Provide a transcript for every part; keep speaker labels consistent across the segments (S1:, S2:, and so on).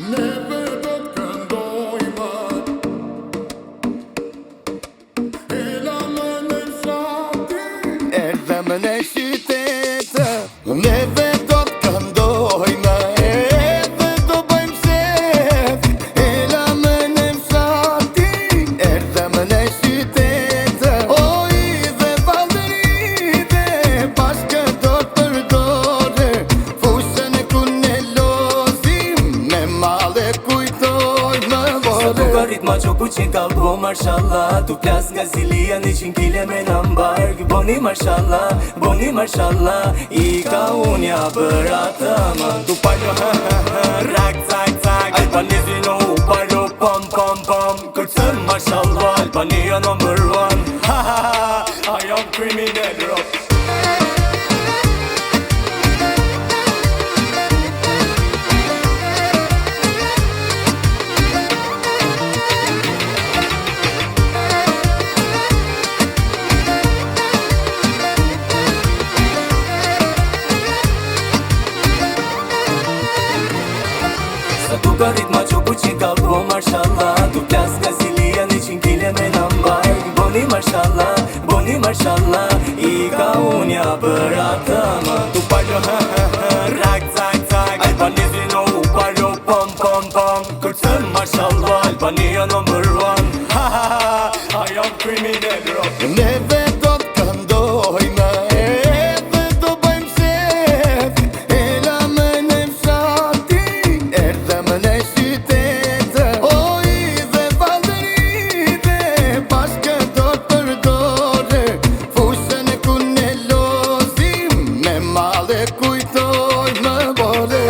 S1: Neve do t'këndojmë Hela më në fshatin
S2: Erdhe më në qytetë Neve do t'këndojmë Edhe do bëjmë shef Hela më në fshatin Erdhe më në qytetë Oj dhe valdëri dhe bashkë do t'përdore Fushën e kune lozim Me male kujtoj më vore
S3: Tu ka ritma që ku qenë ka bo marshallah Tu plas nga zilia 100 kile me në mbarg Boni marshallah I ka unja për atë më Tu palo rak cak Albanezi no u palo pom Kërcën marshallah Albania number 1 I am criminal rock Tu ka ritma që ku qenë ka bo marshallah Tu plas nga zilia 100 kile me në mbarg Boni marshallah I ka unja për atë më Tu palo rak cak Albanezi no u palo pom Kërcën marshallah Albania number 1 I am criminal rock
S2: Neve do t'këndojmë Edhe do bëjmë shef Hela më në fshatin Erdhe më në qytetë Oj dhe valdëri dhe bashkë do t'përdore Fushën e kune lozim Me male kujtoj më bore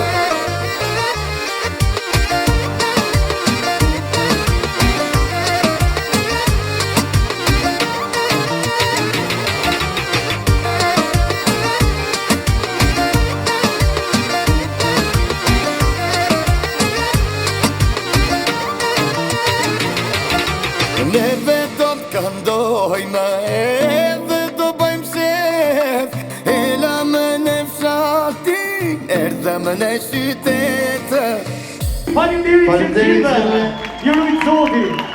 S2: Neve do t'këndojmë Edhe do bëjmë shef Hela më në fshatin Erdhe më në qytetë
S4: Faleminderit që t'gjithëve, ju rujtë zoti.